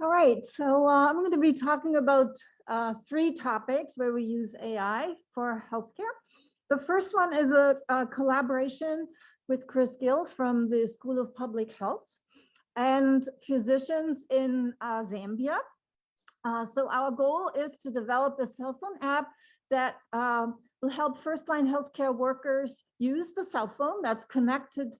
All right, so I'm going to be talking about three topics where we use AI for healthcare. The first one is a collaboration with Chris Gill from the School of Public Health and physicians in Zambia. So our goal is to develop a cell phone app that will help first-line healthcare workers use the cell phone that's connected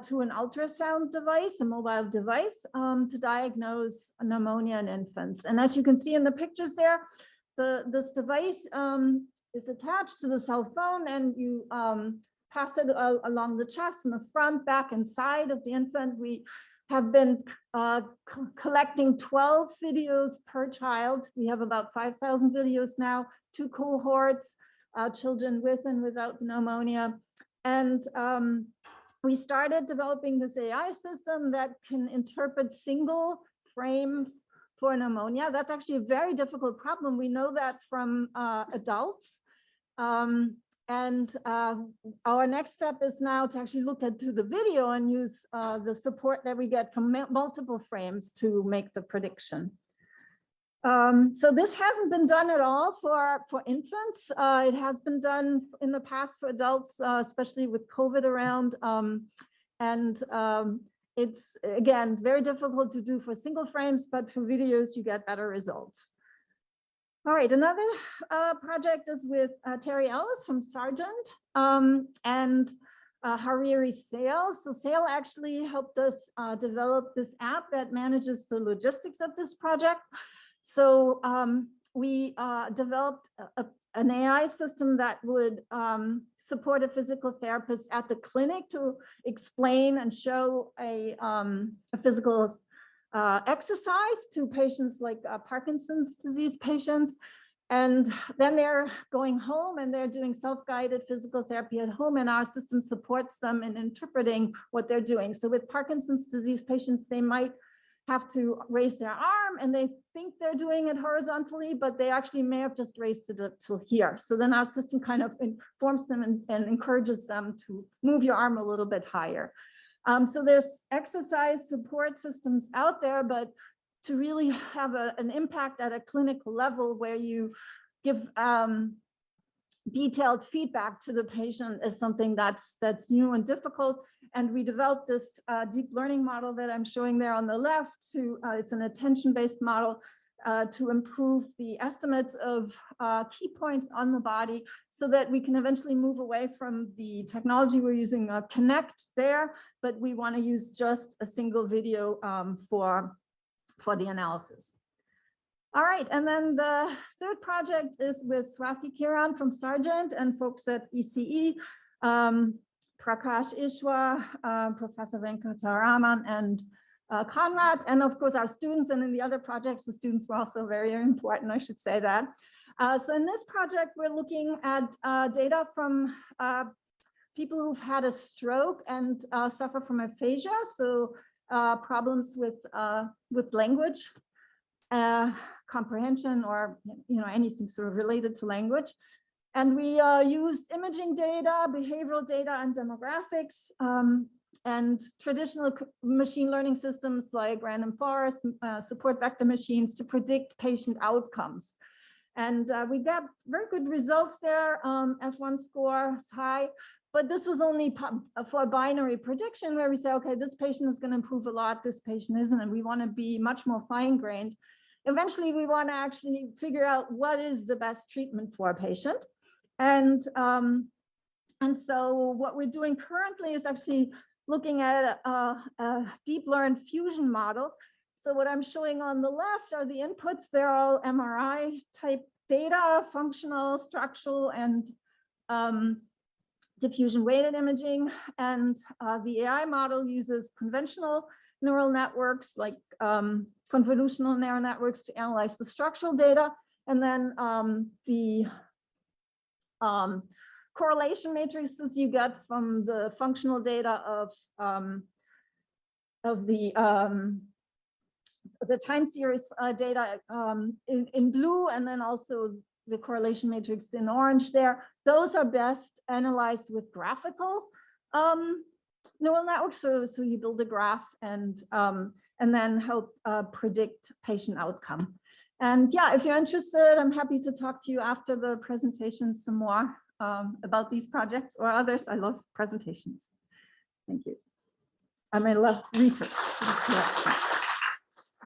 to an ultrasound device, a mobile device, to diagnose pneumonia in infants. And as you can see in the pictures there, this device is attached to the cell phone, and you pass it along the chest and the front, back, and side of the infant. We have been collecting 12 videos per child. We have about 5,000 videos now, 2 cohorts, children with and without pneumonia. And we started developing this AI system that can interpret single frames for pneumonia. That's actually a very difficult problem. We know that from adults. Our next step is now to actually look into the video and use the support that we get from multiple frames to make the prediction. So this hasn't been done at all for infants. It has been done in the past for adults, especially with COVID around. It's, again, very difficult to do for single frames, but for videos, you get better results. All right, another project is with Terry Ellis from Sargent and Hariri Sale. So Sale actually helped us develop this app that manages the logistics of this project. So we developed an AI system that would support a physical therapist at the clinic to explain and show a physical exercise to patients like Parkinson's disease patients. And then they're going home and they're doing self-guided physical therapy at home, and our system supports them in interpreting what they're doing. So with Parkinson's disease patients, they might have to raise their arm and they think they're doing it horizontally, but they actually may have just raised it to here. So then our system kind of informs them and encourages them to move your arm a little bit higher. So there's exercise support systems out there, but to really have an impact at a clinical level where you give detailed feedback to the patient is something that's new and difficult. And we developed this deep learning model that I'm showing there on the left. It's an attention-based model to improve the estimates of key points on the body so that we can eventually move away from the technology we're using, Connect there, but we want to use just a single video for the analysis. All right, and then the third project is with Swathi Kiran from Sargent and folks at ECE, Prakash Ishwa, Professor Venkataraman, and Conrad, and of course our students. And in the other projects, the students were also very important, I should say that. So in this project, we're looking at data from people who've had a stroke and suffer from aphasia, so problems with language comprehension, or anything sort of related to language. And we used imaging data, behavioral data, and demographics, and traditional machine learning systems like random forest, support vector machines to predict patient outcomes. And we got very good results there. F1 score is high, but this was only for a binary prediction where we say, okay, this patient is going to improve a lot, this patient isn't, and we want to be much more fine-grained. Eventually, we want to actually figure out what is the best treatment for a patient. And so what we're doing currently is actually looking at a deep learned fusion model. So what I'm showing on the left are the inputs. They're all MRI type data, functional, structural, and diffusion weighted imaging. And the AI model uses conventional neural networks like convolutional neural networks to analyze the structural data. And then the correlation matrices you get from the functional data of the time series data in blue, and then also the correlation matrix in orange there. Those are best analyzed with graphical neural networks. So you build a graph and and then help predict patient outcome. And yeah, if you're interested, I'm happy to talk to you after the presentation some more about these projects or others. I love presentations. Thank you. I love research.